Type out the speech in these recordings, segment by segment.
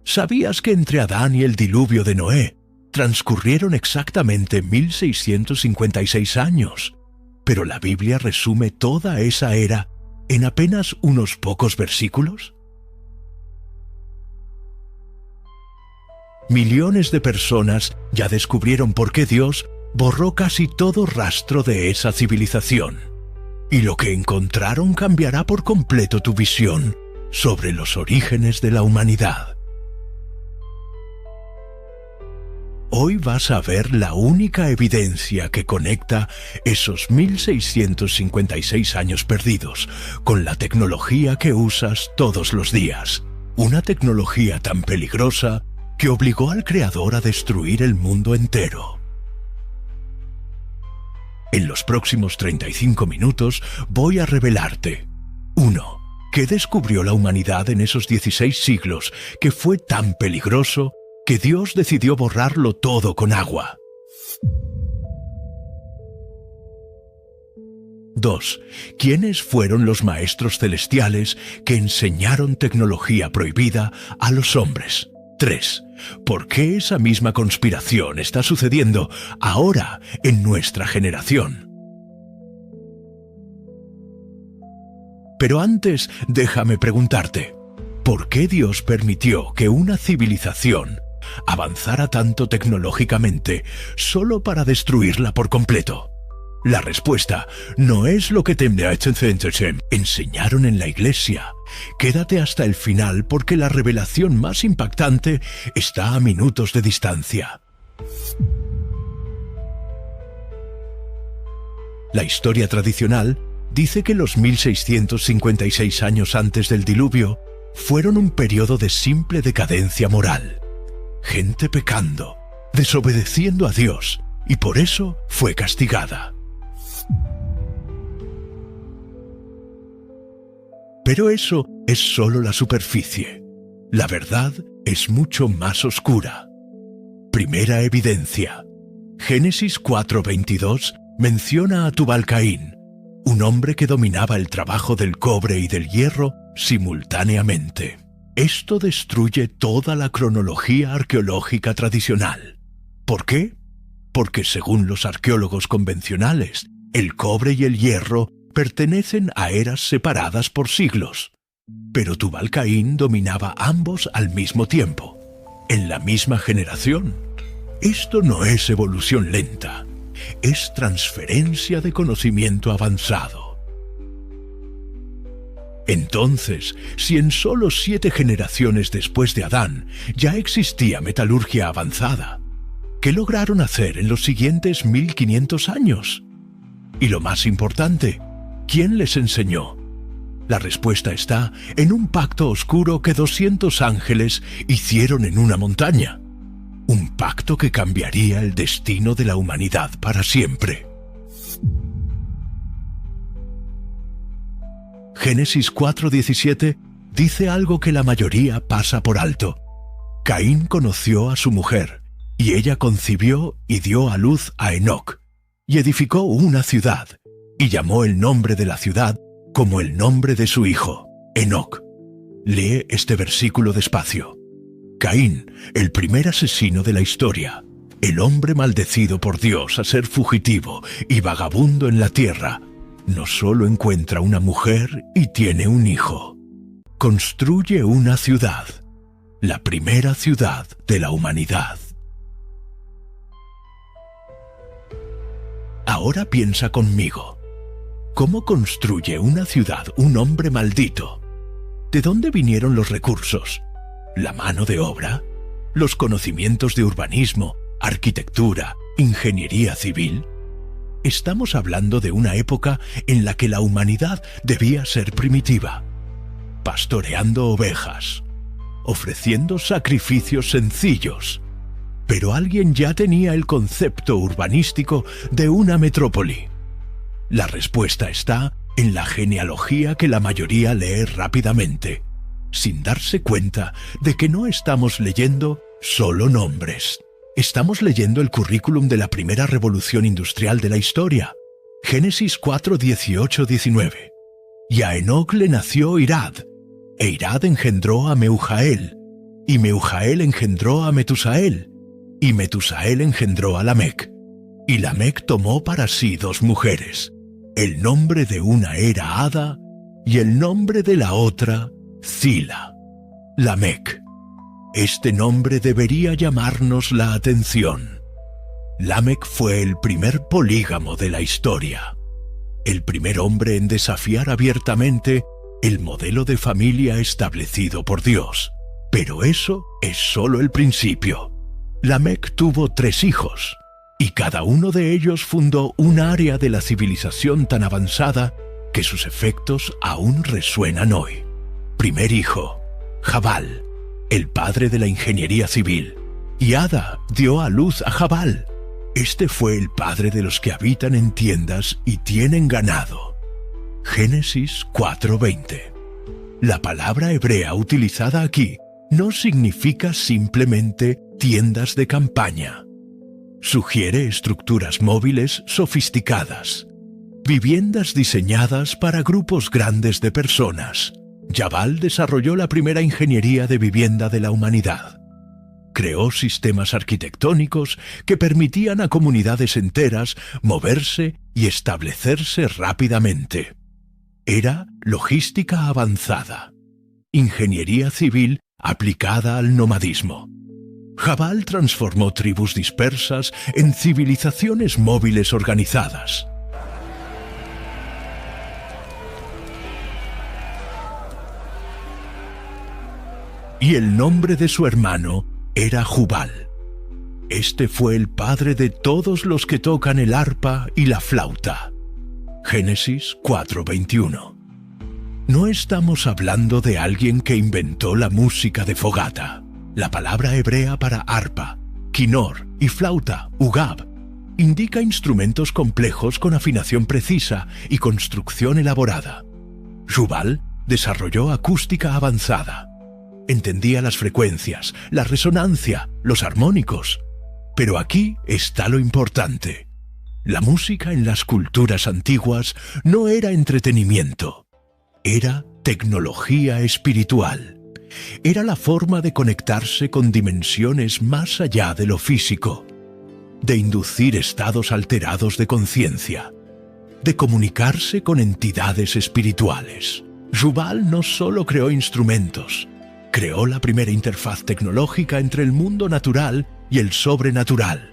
¿Sabías que entre Adán y el diluvio de Noé transcurrieron exactamente 1656 años? Pero la Biblia resume toda esa era en apenas unos pocos versículos. Millones de personas ya descubrieron por qué Dios borró casi todo rastro de esa civilización. Y lo que encontraron cambiará por completo tu visión sobre los orígenes de la humanidad. Hoy vas a ver la única evidencia que conecta esos 1656 años perdidos con la tecnología que usas todos los días. Una tecnología tan peligrosa que obligó al Creador a destruir el mundo entero. En los próximos 35 minutos voy a revelarte 1. ¿Qué descubrió la humanidad en esos 16 siglos que fue tan peligroso que Dios decidió borrarlo todo con agua? 2. ¿Quiénes fueron los maestros celestiales que enseñaron tecnología prohibida a los hombres? 3. ¿Por qué esa misma conspiración está sucediendo ahora en nuestra generación? Pero antes, déjame preguntarte, ¿por qué Dios permitió que una civilización avanzara tanto tecnológicamente solo para destruirla por completo? La respuesta no es lo que te enseñaron en la iglesia. Quédate hasta el final porque la revelación más impactante está a minutos de distancia. La historia tradicional dice que los 1656 años antes del diluvio fueron un periodo de simple decadencia moral. Gente pecando, desobedeciendo a Dios, y por eso fue castigada. Pero eso es solo la superficie. La verdad es mucho más oscura. Primera evidencia. Génesis 4:22 menciona a Tubal-Caín, un hombre que dominaba el trabajo del cobre y del hierro simultáneamente. Esto destruye toda la cronología arqueológica tradicional. ¿Por qué? Porque según los arqueólogos convencionales, el cobre y el hierro pertenecen a eras separadas por siglos. Pero Tubal-Caín dominaba ambos al mismo tiempo, en la misma generación. Esto no es evolución lenta, es transferencia de conocimiento avanzado. Entonces, si en solo 7 generaciones después de Adán ya existía metalurgia avanzada, ¿qué lograron hacer en los siguientes 1500 años? Y lo más importante, ¿quién les enseñó? La respuesta está en un pacto oscuro que 200 ángeles hicieron en una montaña. Un pacto que cambiaría el destino de la humanidad para siempre. Génesis 4:17 dice algo que la mayoría pasa por alto. Caín conoció a su mujer, y ella concibió y dio a luz a Enoc, y edificó una ciudad, y llamó el nombre de la ciudad como el nombre de su hijo, Enoc. Lee este versículo despacio. Caín, el primer asesino de la historia, el hombre maldecido por Dios a ser fugitivo y vagabundo en la tierra, no solo encuentra una mujer y tiene un hijo, construye una ciudad, la primera ciudad de la humanidad. Ahora piensa conmigo. ¿Cómo construye una ciudad un hombre maldito? ¿De dónde vinieron los recursos? ¿La mano de obra? ¿Los conocimientos de urbanismo, arquitectura, ingeniería civil? Estamos hablando de una época en la que la humanidad debía ser primitiva, pastoreando ovejas, ofreciendo sacrificios sencillos. Pero alguien ya tenía el concepto urbanístico de una metrópoli. La respuesta está en la genealogía que la mayoría lee rápidamente, sin darse cuenta de que no estamos leyendo solo nombres. Estamos leyendo el currículum de la primera revolución industrial de la historia. Génesis 4:18-19. Y a Enoc le nació Irad, e Irad engendró a Meujael, y Meujael engendró a Metusael, y Metusael engendró a Lamec, y Lamec tomó para sí 2 mujeres. El nombre de una era Ada, y el nombre de la otra, Zila. Lamec. Este nombre debería llamarnos la atención. Lamec fue el primer polígamo de la historia, el primer hombre en desafiar abiertamente el modelo de familia establecido por Dios. Pero eso es solo el principio. Lamec tuvo 3 hijos, y cada uno de ellos fundó un área de la civilización tan avanzada que sus efectos aún resuenan hoy. Primer hijo, Jabal, el padre de la ingeniería civil, y Ada dio a luz a Jabal. Este fue el padre de los que habitan en tiendas y tienen ganado. Génesis 4:20. La palabra hebrea utilizada aquí no significa simplemente tiendas de campaña. Sugiere estructuras móviles sofisticadas, viviendas diseñadas para grupos grandes de personas. Jabal desarrolló la primera ingeniería de vivienda de la humanidad. Creó sistemas arquitectónicos que permitían a comunidades enteras moverse y establecerse rápidamente. Era logística avanzada, ingeniería civil aplicada al nomadismo. Jabal transformó tribus dispersas en civilizaciones móviles organizadas. Y el nombre de su hermano era Jubal. Este fue el padre de todos los que tocan el arpa y la flauta. Génesis 4:21. No estamos hablando de alguien que inventó la música de fogata. La palabra hebrea para arpa, quinor y flauta, ugab, indica instrumentos complejos con afinación precisa y construcción elaborada. Jubal desarrolló acústica avanzada. Entendía las frecuencias, la resonancia, los armónicos. Pero aquí está lo importante. La música en las culturas antiguas no era entretenimiento. Era tecnología espiritual. Era la forma de conectarse con dimensiones más allá de lo físico, de inducir estados alterados de conciencia, de comunicarse con entidades espirituales. Jubal no solo creó instrumentos, creó la primera interfaz tecnológica entre el mundo natural y el sobrenatural.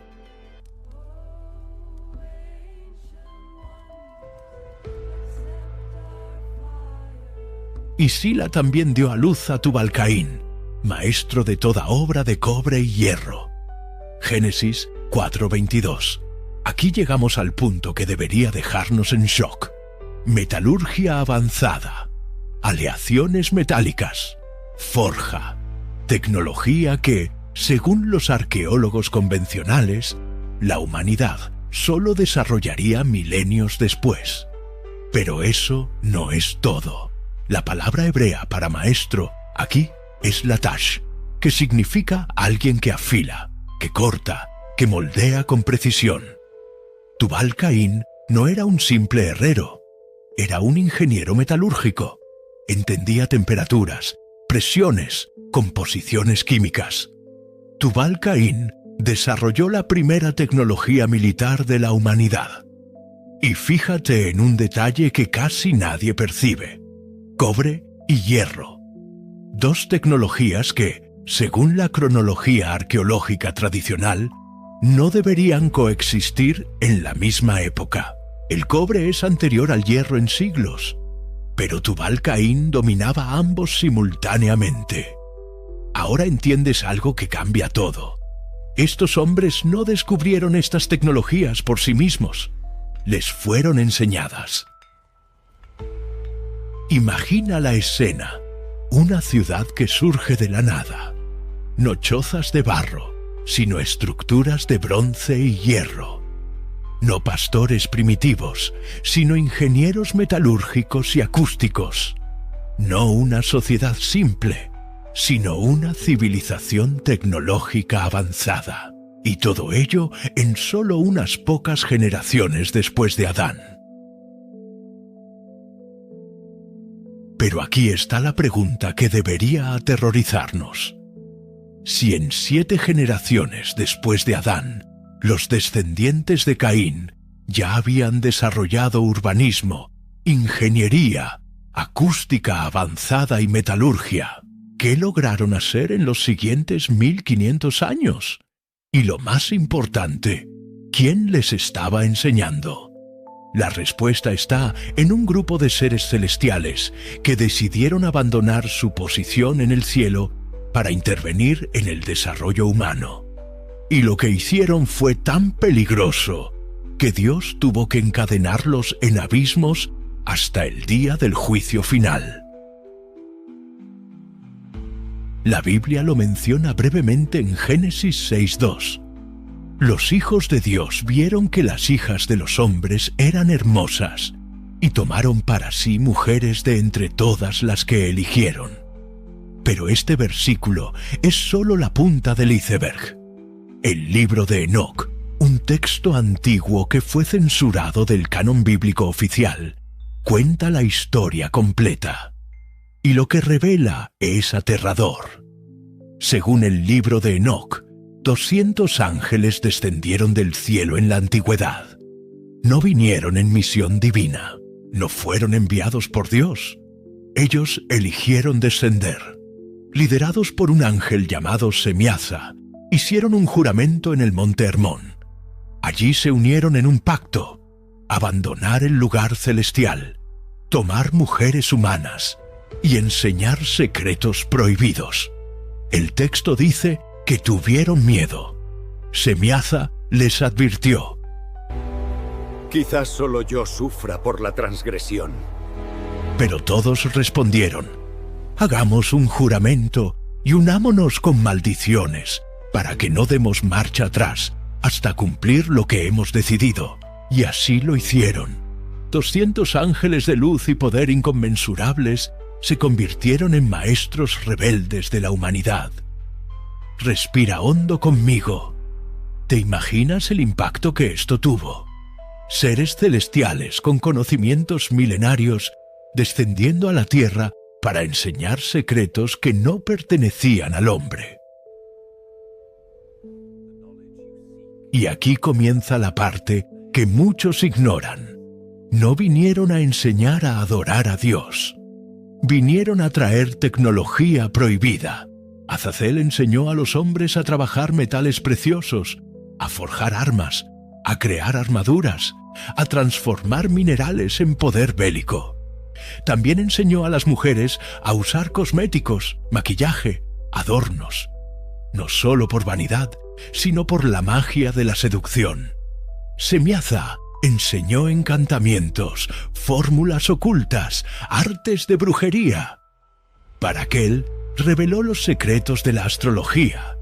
Y Sila también dio a luz a Tubal-Caín, maestro de toda obra de cobre y hierro. Génesis 4:22. Aquí llegamos al punto que debería dejarnos en shock. Metalurgia avanzada, aleaciones metálicas, forja, tecnología que, según los arqueólogos convencionales, la humanidad solo desarrollaría milenios después. Pero eso no es todo. La palabra hebrea para maestro aquí es latash, que significa alguien que afila, que corta, que moldea con precisión. Tubal-Caín no era un simple herrero, era un ingeniero metalúrgico. Entendía temperaturas, presiones, composiciones químicas. Tubal-Caín desarrolló la primera tecnología militar de la humanidad. Y fíjate en un detalle que casi nadie percibe: cobre y hierro. 2 tecnologías que, según la cronología arqueológica tradicional, no deberían coexistir en la misma época. El cobre es anterior al hierro en siglos, pero Tubal-Caín dominaba ambos simultáneamente. Ahora entiendes algo que cambia todo. Estos hombres no descubrieron estas tecnologías por sí mismos, les fueron enseñadas. Imagina la escena, una ciudad que surge de la nada. No chozas de barro, sino estructuras de bronce y hierro. No pastores primitivos, sino ingenieros metalúrgicos y acústicos. No una sociedad simple, sino una civilización tecnológica avanzada. Y todo ello en solo unas pocas generaciones después de Adán. Pero aquí está la pregunta que debería aterrorizarnos. Si en 7 generaciones después de Adán, los descendientes de Caín ya habían desarrollado urbanismo, ingeniería, acústica avanzada y metalurgia, ¿qué lograron hacer en los siguientes 1500 años? Y lo más importante, ¿quién les estaba enseñando? La respuesta está en un grupo de seres celestiales que decidieron abandonar su posición en el cielo para intervenir en el desarrollo humano. Y lo que hicieron fue tan peligroso que Dios tuvo que encadenarlos en abismos hasta el día del juicio final. La Biblia lo menciona brevemente en Génesis 6:2. Los hijos de Dios vieron que las hijas de los hombres eran hermosas y tomaron para sí mujeres de entre todas las que eligieron. Pero este versículo es solo la punta del iceberg. El libro de Enoc, un texto antiguo que fue censurado del canon bíblico oficial, cuenta la historia completa. Y lo que revela es aterrador. Según el libro de Enoc, 200 ángeles descendieron del cielo en la antigüedad. No vinieron en misión divina, no fueron enviados por Dios. Ellos eligieron descender. Liderados por un ángel llamado Semiaza, hicieron un juramento en el monte Hermón. Allí se unieron en un pacto: abandonar el lugar celestial, tomar mujeres humanas y enseñar secretos prohibidos. El texto dice que tuvieron miedo. Semiaza les advirtió: quizás solo yo sufra por la transgresión. Pero todos respondieron: hagamos un juramento y unámonos con maldiciones para que no demos marcha atrás hasta cumplir lo que hemos decidido. Y así lo hicieron. 200 ángeles de luz y poder inconmensurables se convirtieron en maestros rebeldes de la humanidad. Respira hondo conmigo. ¿Te imaginas el impacto que esto tuvo? Seres celestiales con conocimientos milenarios descendiendo a la tierra para enseñar secretos que no pertenecían al hombre. Y aquí comienza la parte que muchos ignoran. No vinieron a enseñar a adorar a Dios. Vinieron a traer tecnología prohibida. Azazel enseñó a los hombres a trabajar metales preciosos, a forjar armas, a crear armaduras, a transformar minerales en poder bélico. También enseñó a las mujeres a usar cosméticos, maquillaje, adornos, no solo por vanidad, sino por la magia de la seducción. Semiaza enseñó encantamientos, fórmulas ocultas, artes de brujería. Paraquel reveló los secretos de la astrología.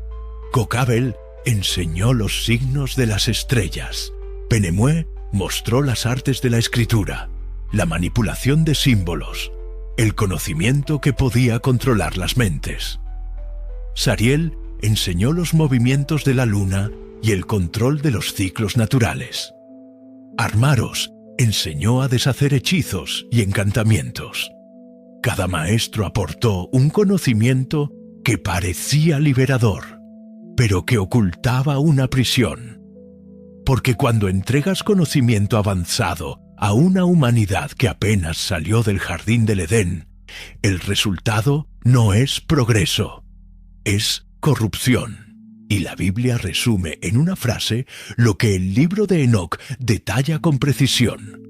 Cocabel enseñó los signos de las estrellas. Penemue mostró las artes de la escritura, la manipulación de símbolos, el conocimiento que podía controlar las mentes. Sariel enseñó los movimientos de la luna y el control de los ciclos naturales. Armaros enseñó a deshacer hechizos y encantamientos. Cada maestro aportó un conocimiento que parecía liberador, pero que ocultaba una prisión. Porque cuando entregas conocimiento avanzado a una humanidad que apenas salió del jardín del Edén, el resultado no es progreso, es corrupción. Y la Biblia resume en una frase lo que el libro de Enoc detalla con precisión.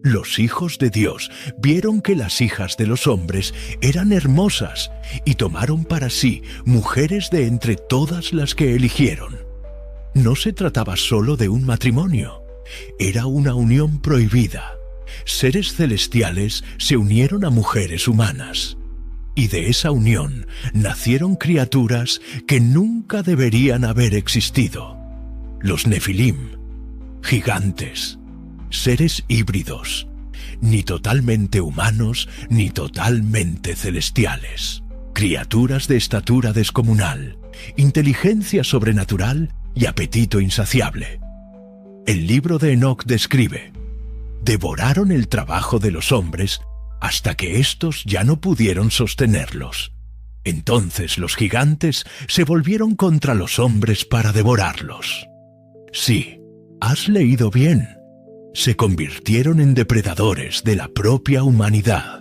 Los hijos de Dios vieron que las hijas de los hombres eran hermosas y tomaron para sí mujeres de entre todas las que eligieron. No se trataba solo de un matrimonio, era una unión prohibida. Seres celestiales se unieron a mujeres humanas. Y de esa unión nacieron criaturas que nunca deberían haber existido. Los Nefilim, gigantes, seres híbridos, ni totalmente humanos ni totalmente celestiales. Criaturas de estatura descomunal, inteligencia sobrenatural y apetito insaciable. El libro de Enoc describe: devoraron el trabajo de los hombres hasta que éstos ya no pudieron sostenerlos. Entonces los gigantes se volvieron contra los hombres para devorarlos. Sí, has leído bien. Se convirtieron en depredadores de la propia humanidad.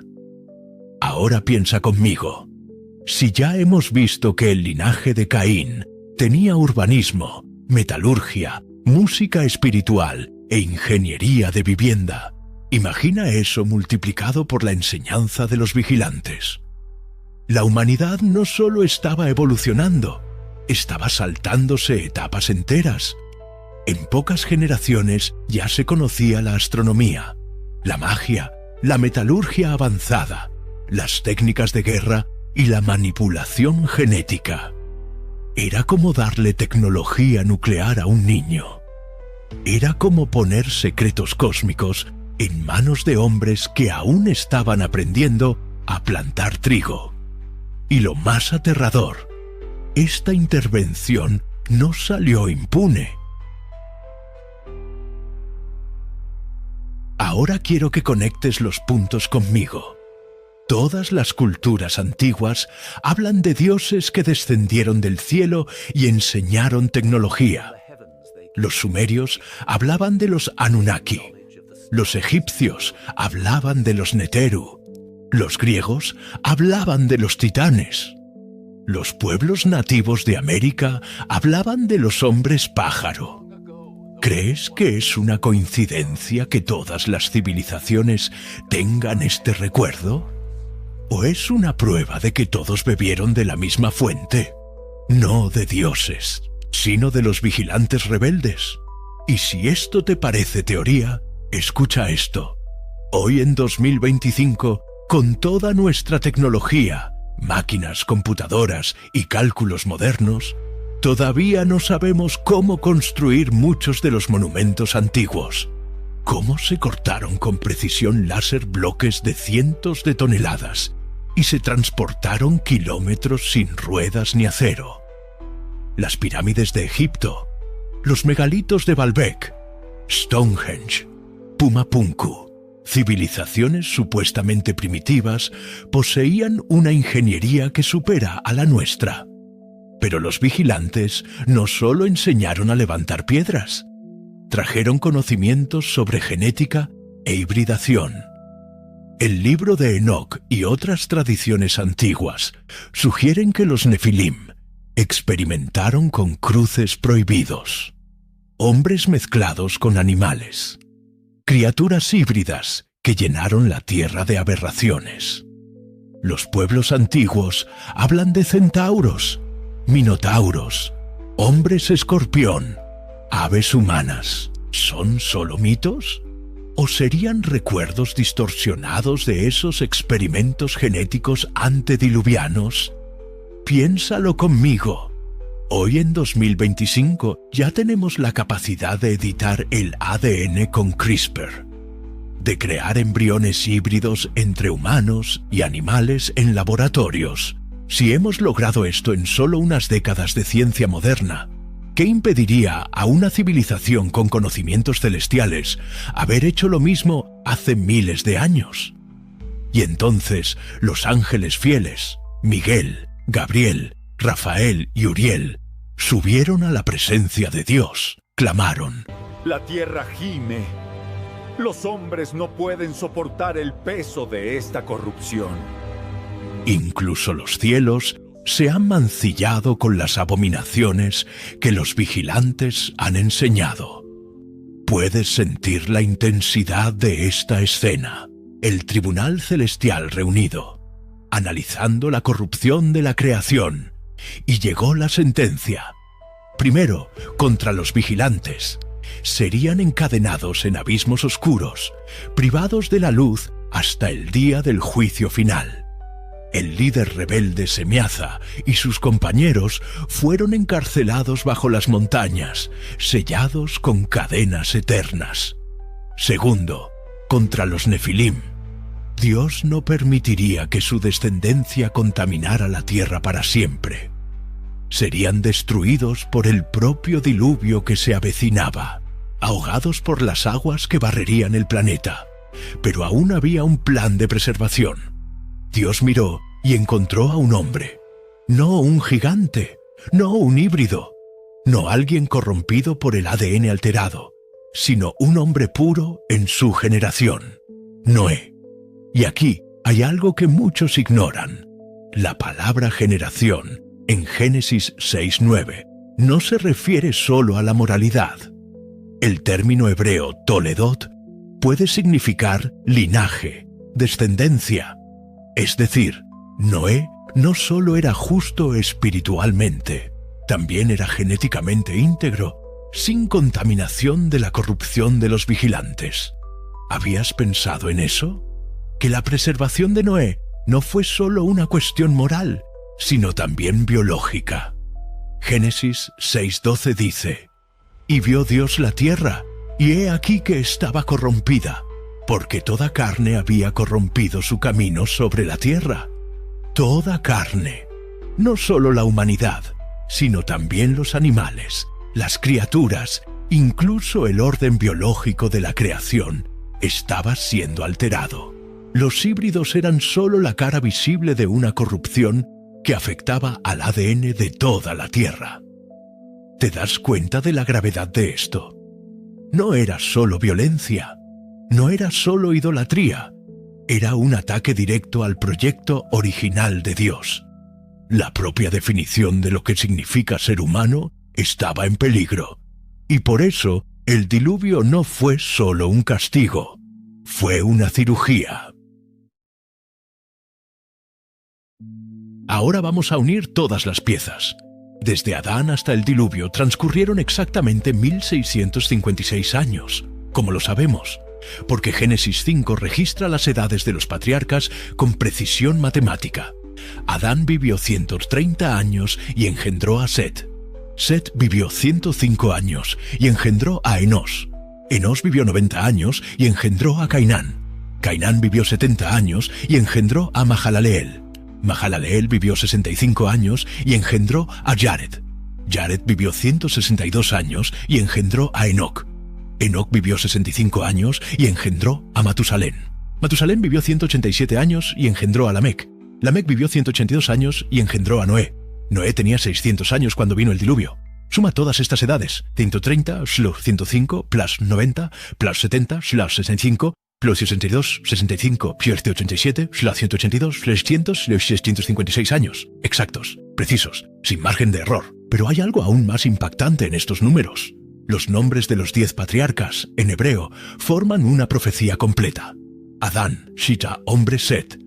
Ahora piensa conmigo. Si ya hemos visto que el linaje de Caín tenía urbanismo, metalurgia, música espiritual e ingeniería de vivienda, imagina eso multiplicado por la enseñanza de los vigilantes. La humanidad no solo estaba evolucionando, estaba saltándose etapas enteras. En pocas generaciones ya se conocía la astronomía, la magia, la metalurgia avanzada, las técnicas de guerra y la manipulación genética. Era como darle tecnología nuclear a un niño. Era como poner secretos cósmicos en manos de hombres que aún estaban aprendiendo a plantar trigo. Y lo más aterrador, esta intervención no salió impune. Ahora quiero que conectes los puntos conmigo. Todas las culturas antiguas hablan de dioses que descendieron del cielo y enseñaron tecnología. Los sumerios hablaban de los Anunnaki. Los egipcios hablaban de los Neteru. Los griegos hablaban de los titanes. Los pueblos nativos de América hablaban de los hombres pájaro. ¿Crees que es una coincidencia que todas las civilizaciones tengan este recuerdo? ¿O es una prueba de que todos bebieron de la misma fuente? No de dioses, sino de los vigilantes rebeldes. Y si esto te parece teoría, escucha esto. Hoy en 2025, con toda nuestra tecnología, máquinas, computadoras y cálculos modernos, todavía no sabemos cómo construir muchos de los monumentos antiguos. Cómo se cortaron con precisión láser bloques de cientos de toneladas y se transportaron kilómetros sin ruedas ni acero. Las pirámides de Egipto, los megalitos de Baalbek, Stonehenge, Pumapunku, civilizaciones supuestamente primitivas, poseían una ingeniería que supera a la nuestra. Pero los vigilantes no solo enseñaron a levantar piedras, trajeron conocimientos sobre genética e hibridación. El libro de Enoc y otras tradiciones antiguas sugieren que los Nefilim experimentaron con cruces prohibidos, hombres mezclados con animales, criaturas híbridas que llenaron la tierra de aberraciones. Los pueblos antiguos hablan de centauros, minotauros, hombres escorpión, aves humanas. ¿Son solo mitos? ¿O serían recuerdos distorsionados de esos experimentos genéticos antediluvianos? Piénsalo conmigo. Hoy en 2025 ya tenemos la capacidad de editar el ADN con CRISPR, de crear embriones híbridos entre humanos y animales en laboratorios. Si hemos logrado esto en solo unas décadas de ciencia moderna, ¿qué impediría a una civilización con conocimientos celestiales haber hecho lo mismo hace miles de años? Y entonces los ángeles fieles, Miguel, Gabriel, Rafael y Uriel, subieron a la presencia de Dios, clamaron: La tierra gime. Los hombres no pueden soportar el peso de esta corrupción. Incluso los cielos se han mancillado con las abominaciones que los vigilantes han enseñado. Puedes sentir la intensidad de esta escena. El tribunal celestial reunido, analizando la corrupción de la creación, y llegó la sentencia. Primero, contra los vigilantes. Serían encadenados en abismos oscuros, privados de la luz hasta el día del juicio final. El líder rebelde Semiaza y sus compañeros fueron encarcelados bajo las montañas, sellados con cadenas eternas. Segundo, contra los Nefilim. Dios no permitiría que su descendencia contaminara la tierra para siempre. Serían destruidos por el propio diluvio que se avecinaba, ahogados por las aguas que barrerían el planeta. Pero aún había un plan de preservación. Dios miró y encontró a un hombre, no un gigante, no un híbrido, no alguien corrompido por el ADN alterado, sino un hombre puro en su generación, Noé. Y aquí hay algo que muchos ignoran. La palabra generación, en Génesis 6:9, no se refiere solo a la moralidad. El término hebreo toledot puede significar linaje, descendencia. Es decir, Noé no solo era justo espiritualmente, también era genéticamente íntegro, sin contaminación de la corrupción de los vigilantes. ¿Habías pensado en eso? Que la preservación de Noé no fue solo una cuestión moral, sino también biológica. Génesis 6:12 dice: «Y vio Dios la tierra, y he aquí que estaba corrompida, porque toda carne había corrompido su camino sobre la tierra». Toda carne, no solo la humanidad, sino también los animales, las criaturas, incluso el orden biológico de la creación, estaba siendo alterado. Los híbridos eran solo la cara visible de una corrupción que afectaba al ADN de toda la Tierra. ¿Te das cuenta de la gravedad de esto? No era solo violencia, no era solo idolatría, era un ataque directo al proyecto original de Dios. La propia definición de lo que significa ser humano estaba en peligro, y por eso el diluvio no fue solo un castigo, fue una cirugía. Ahora vamos a unir todas las piezas. Desde Adán hasta el diluvio transcurrieron exactamente 1656 años. ¿Cómo lo sabemos? Porque Génesis 5 registra las edades de los patriarcas con precisión matemática. Adán vivió 130 años y engendró a Set. Set vivió 105 años y engendró a Enós. Enós vivió 90 años y engendró a Cainán. Cainán vivió 70 años y engendró a Mahalaleel. Mahalaleel vivió 65 años y engendró a Jared. Jared vivió 162 años y engendró a Enoc. Enoc vivió 65 años y engendró a Matusalén. Matusalén vivió 187 años y engendró a Lamec. Lamec vivió 182 años y engendró a Noé. Noé tenía 600 años cuando vino el diluvio. Suma todas estas edades: 130 + 105 + 90 + 70 + 65 + 62, 65, 87 + 182, 300 + 656 años. Exactos, precisos, sin margen de error. Pero hay algo aún más impactante en estos números. Los nombres de los 10 patriarcas, en hebreo, forman una profecía completa. Adán, Shita, hombre Set.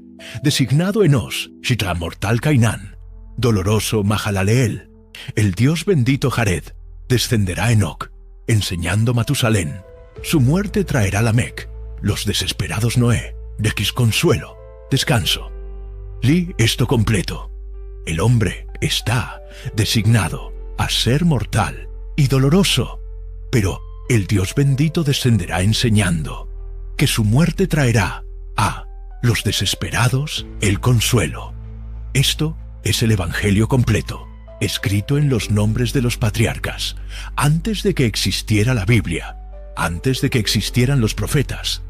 Designado Enós, Shita, mortal Cainán. Doloroso Mahalaleel. El Dios bendito Jared. Descenderá Enoc, enseñando Matusalén. Su muerte traerá Lamec. Los desesperados Noé. Dequis consuelo, descanso. Li esto completo. El hombre está designado a ser mortal y doloroso, pero el Dios bendito descenderá enseñando que su muerte traerá a los desesperados el consuelo. Esto es el Evangelio completo, escrito en los nombres de los patriarcas, antes de que existiera la Biblia, antes de que existieran los profetas.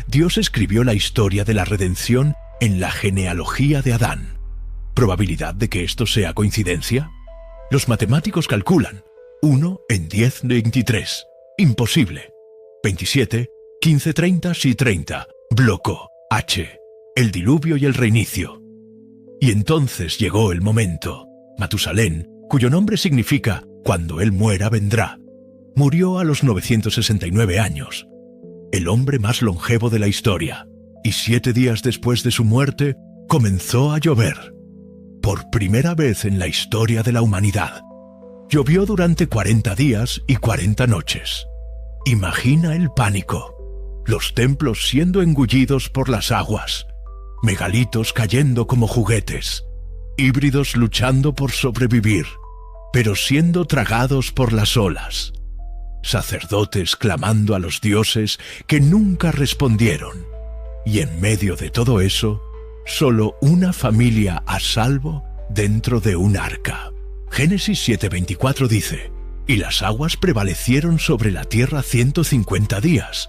Dios escribió la historia de la redención en la genealogía de Adán. ¿Probabilidad de que esto sea coincidencia? Los matemáticos calculan 1 en 10 de 23. Imposible. 27, 15, 30, sí 30. Bloco, H. El diluvio y el reinicio. Y entonces llegó el momento. Matusalén, cuyo nombre significa «cuando él muera vendrá», murió a los 969 años. El hombre más longevo de la historia. Y 7 días después de su muerte, comenzó a llover. Por primera vez en la historia de la humanidad. Llovió durante 40 días y 40 noches. Imagina el pánico. Los templos siendo engullidos por las aguas. Megalitos cayendo como juguetes. Híbridos luchando por sobrevivir, pero siendo tragados por las olas. Sacerdotes clamando a los dioses que nunca respondieron. Y en medio de todo eso, solo una familia a salvo dentro de un arca. Génesis 7:24 dice: «Y las aguas prevalecieron sobre la tierra 150 días».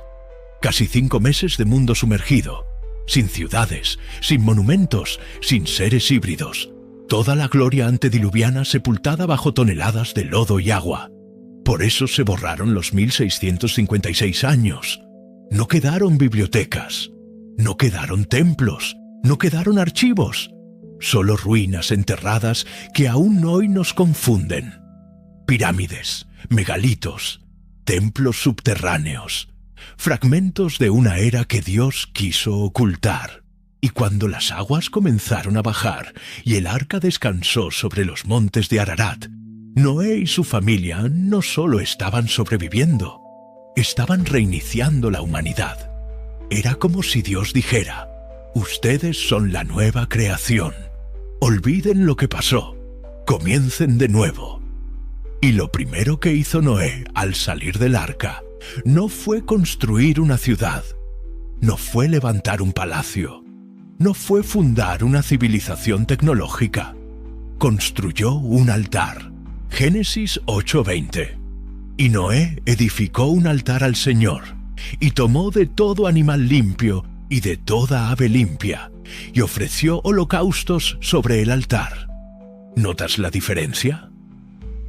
Casi 5 meses de mundo sumergido, sin ciudades, sin monumentos, sin seres híbridos. Toda la gloria antediluviana sepultada bajo toneladas de lodo y agua. Por eso se borraron los 1656 años. No quedaron bibliotecas, no quedaron templos, no quedaron archivos. Solo ruinas enterradas que aún hoy nos confunden. Pirámides, megalitos, templos subterráneos, fragmentos de una era que Dios quiso ocultar. Y cuando las aguas comenzaron a bajar y el arca descansó sobre los montes de Ararat, Noé y su familia no solo estaban sobreviviendo, estaban reiniciando la humanidad. Era como si Dios dijera: ustedes son la nueva creación. Olviden lo que pasó, comiencen de nuevo. Y lo primero que hizo Noé al salir del arca no fue construir una ciudad, no fue levantar un palacio, no fue fundar una civilización tecnológica. Construyó un altar. Génesis 8:20. Y Noé edificó un altar al Señor, y tomó de todo animal limpio y de toda ave limpia, y ofreció holocaustos sobre el altar. ¿Notas la diferencia?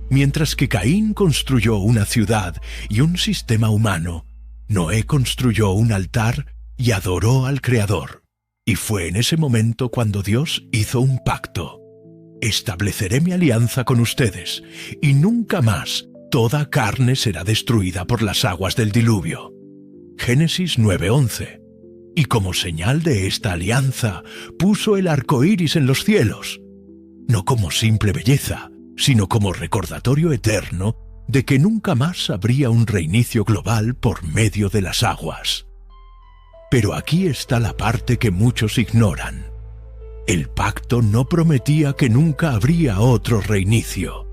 Mientras que Caín construyó una ciudad y un sistema humano, Noé construyó un altar y adoró al Creador. Y fue en ese momento cuando Dios hizo un pacto. Estableceré mi alianza con ustedes, y nunca más toda carne será destruida por las aguas del diluvio. Génesis 9:11. Y como señal de esta alianza, puso el arco iris en los cielos, no como simple belleza, sino como recordatorio eterno de que nunca más habría un reinicio global por medio de las aguas. Pero aquí está la parte que muchos ignoran. El pacto no prometía que nunca habría otro reinicio.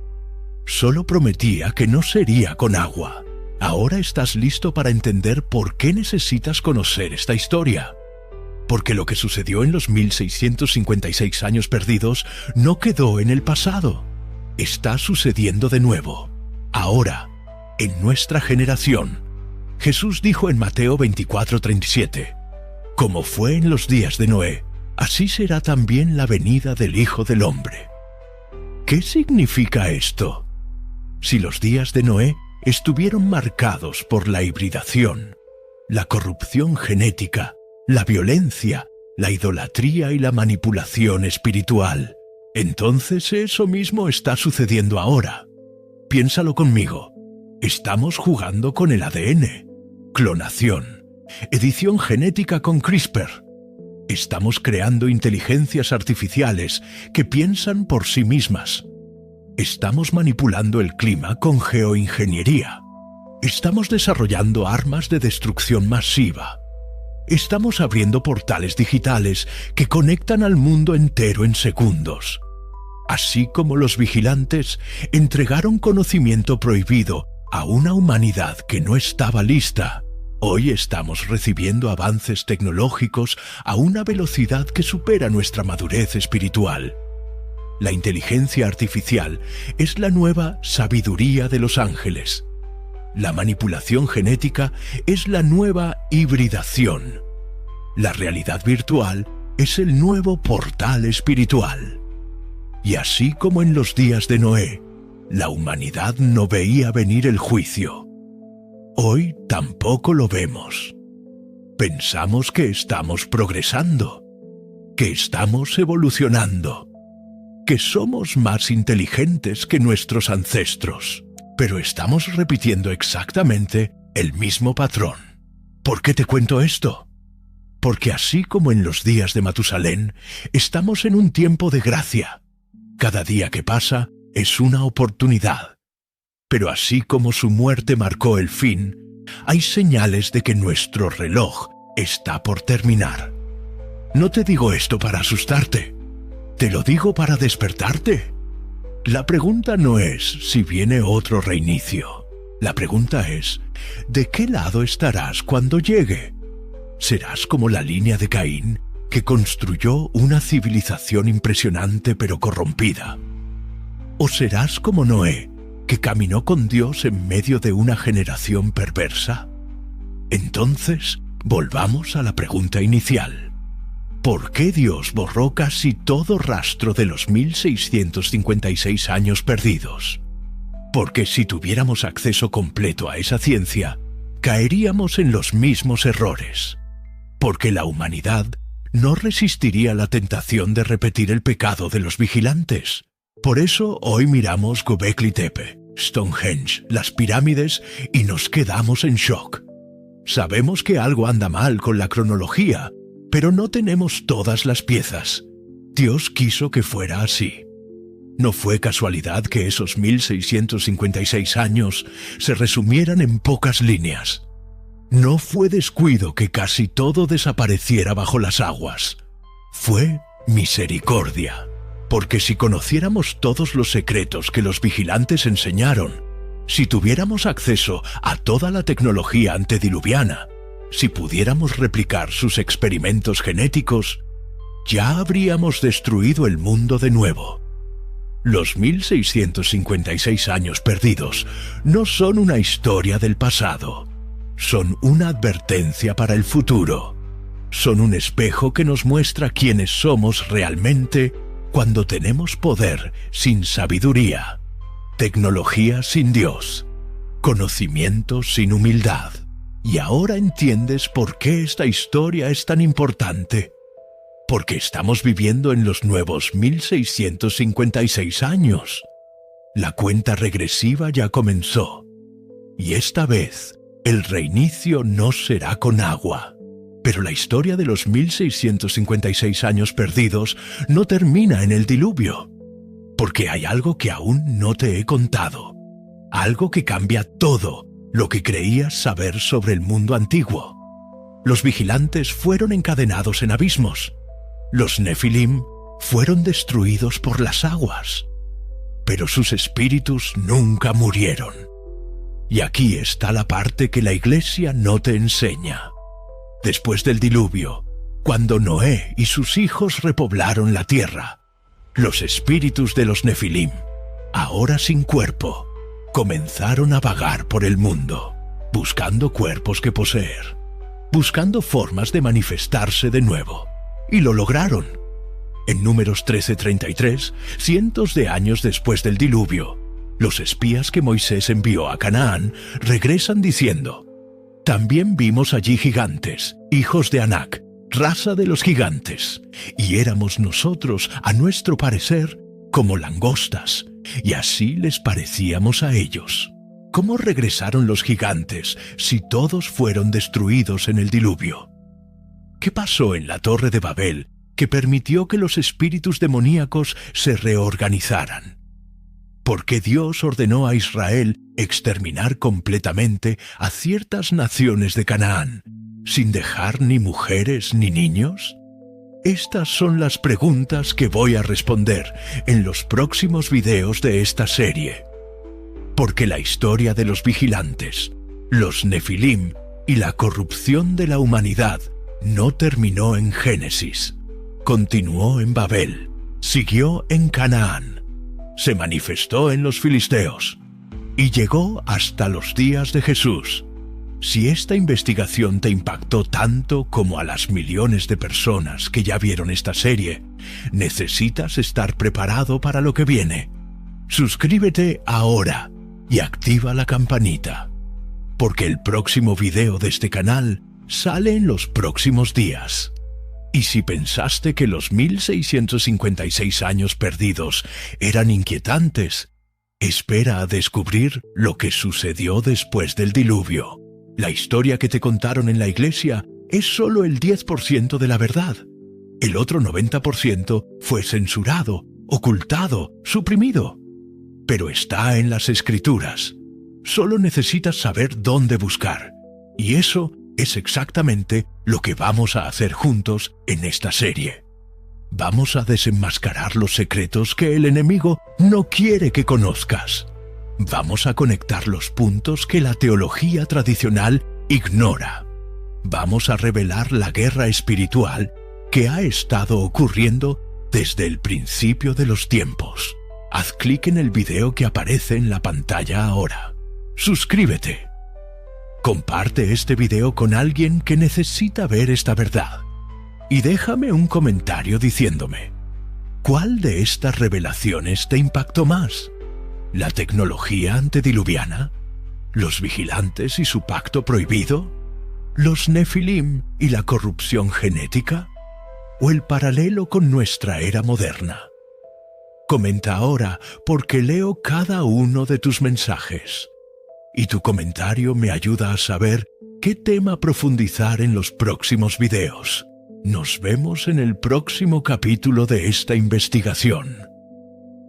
Solo prometía que no sería con agua. Ahora estás listo para entender por qué necesitas conocer esta historia. Porque lo que sucedió en los 1656 años perdidos no quedó en el pasado. Está sucediendo de nuevo. Ahora, en nuestra generación. Jesús dijo en Mateo 24:37, como fue en los días de Noé, así será también la venida del Hijo del Hombre. ¿Qué significa esto? Si los días de Noé estuvieron marcados por la hibridación, la corrupción genética, la violencia, la idolatría y la manipulación espiritual, entonces eso mismo está sucediendo ahora. Piénsalo conmigo. Estamos jugando con el ADN, clonación, edición genética con CRISPR. Estamos creando inteligencias artificiales que piensan por sí mismas. Estamos manipulando el clima con geoingeniería. Estamos desarrollando armas de destrucción masiva. Estamos abriendo portales digitales que conectan al mundo entero en segundos. Así como los vigilantes entregaron conocimiento prohibido a una humanidad que no estaba lista, hoy estamos recibiendo avances tecnológicos a una velocidad que supera nuestra madurez espiritual. La inteligencia artificial es la nueva sabiduría de los ángeles. La manipulación genética es la nueva hibridación. La realidad virtual es el nuevo portal espiritual. Y así como en los días de Noé, la humanidad no veía venir el juicio. Hoy tampoco lo vemos. Pensamos que estamos progresando, que estamos evolucionando, que somos más inteligentes que nuestros ancestros, pero estamos repitiendo exactamente el mismo patrón. ¿Por qué te cuento esto? Porque así como en los días de Matusalén, estamos en un tiempo de gracia. Cada día que pasa es una oportunidad. Pero así como su muerte marcó el fin, hay señales de que nuestro reloj está por terminar. No te digo esto para asustarte, te lo digo para despertarte. La pregunta no es si viene otro reinicio. La pregunta es, ¿de qué lado estarás cuando llegue? ¿Serás como la línea de Caín, que construyó una civilización impresionante pero corrompida? ¿O serás como Noé, que caminó con Dios en medio de una generación perversa? Entonces, volvamos a la pregunta inicial. ¿por qué Dios borró casi todo rastro de los 1656 años perdidos? Porque si tuviéramos acceso completo a esa ciencia, caeríamos en los mismos errores. Porque la humanidad no resistiría la tentación de repetir el pecado de los vigilantes. Por eso hoy miramos Göbekli Tepe, Stonehenge, las pirámides y nos quedamos en shock. Sabemos que algo anda mal con la cronología, pero no tenemos todas las piezas. Dios quiso que fuera así. No fue casualidad que esos 1656 años se resumieran en pocas líneas. No fue descuido que casi todo desapareciera bajo las aguas. Fue misericordia. Porque si conociéramos todos los secretos que los vigilantes enseñaron, si tuviéramos acceso a toda la tecnología antediluviana, si pudiéramos replicar sus experimentos genéticos, ya habríamos destruido el mundo de nuevo. Los 1656 años perdidos no son una historia del pasado, son una advertencia para el futuro. Son un espejo que nos muestra quiénes somos realmente cuando tenemos poder sin sabiduría, tecnología sin Dios, conocimiento sin humildad. Y ahora entiendes por qué esta historia es tan importante. Porque estamos viviendo en los nuevos 1656 años. La cuenta regresiva ya comenzó. Y esta vez, el reinicio no será con agua. Pero la historia de los 1656 años perdidos no termina en el diluvio. Porque hay algo que aún no te he contado. Algo que cambia todo lo que creías saber sobre el mundo antiguo. Los vigilantes fueron encadenados en abismos. Los Nefilim fueron destruidos por las aguas. Pero sus espíritus nunca murieron. Y aquí está la parte que la Iglesia no te enseña. Después del diluvio, cuando Noé y sus hijos repoblaron la tierra, los espíritus de los Nefilim, ahora sin cuerpo, comenzaron a vagar por el mundo, buscando cuerpos que poseer, buscando formas de manifestarse de nuevo. Y lo lograron. En Números 13:33, cientos de años después del diluvio, los espías que Moisés envió a Canaán regresan diciendo: también vimos allí gigantes, hijos de Anac, raza de los gigantes, y éramos nosotros, a nuestro parecer, como langostas, y así les parecíamos a ellos. ¿Cómo regresaron los gigantes si todos fueron destruidos en el diluvio? ¿Qué pasó en la Torre de Babel que permitió que los espíritus demoníacos se reorganizaran? ¿Por qué Dios ordenó a Israel exterminar completamente a ciertas naciones de Canaán, sin dejar ni mujeres ni niños? Estas son las preguntas que voy a responder en los próximos videos de esta serie. Porque la historia de los vigilantes, los Nefilim y la corrupción de la humanidad no terminó en Génesis. Continuó en Babel, siguió en Canaán, se manifestó en los filisteos y llegó hasta los días de Jesús. Si esta investigación te impactó tanto como a las millones de personas que ya vieron esta serie, necesitas estar preparado para lo que viene. Suscríbete ahora y activa la campanita, porque el próximo video de este canal sale en los próximos días. Y si pensaste que los 1656 años perdidos eran inquietantes, espera a descubrir lo que sucedió después del diluvio. La historia que te contaron en la iglesia es solo el 10% de la verdad. El otro 90% fue censurado, ocultado, suprimido. Pero está en las Escrituras. Solo necesitas saber dónde buscar. Y eso es exactamente lo que vamos a hacer juntos en esta serie. Vamos a desenmascarar los secretos que el enemigo no quiere que conozcas. Vamos a conectar los puntos que la teología tradicional ignora. Vamos a revelar la guerra espiritual que ha estado ocurriendo desde el principio de los tiempos. Haz clic en el video que aparece en la pantalla ahora. Suscríbete. Comparte este video con alguien que necesita ver esta verdad. y déjame un comentario diciéndome, ¿cuál de estas revelaciones te impactó más? ¿La tecnología antediluviana? ¿Los vigilantes y su pacto prohibido? ¿Los Nefilim y la corrupción genética? ¿O el paralelo con nuestra era moderna? Comenta ahora porque leo cada uno de tus mensajes. Y tu comentario me ayuda a saber qué tema profundizar en los próximos videos. Nos vemos en el próximo capítulo de esta investigación.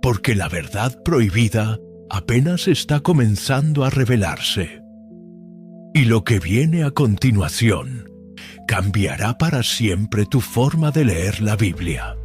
Porque la verdad prohibida apenas está comenzando a revelarse. Y lo que viene a continuación cambiará para siempre tu forma de leer la Biblia.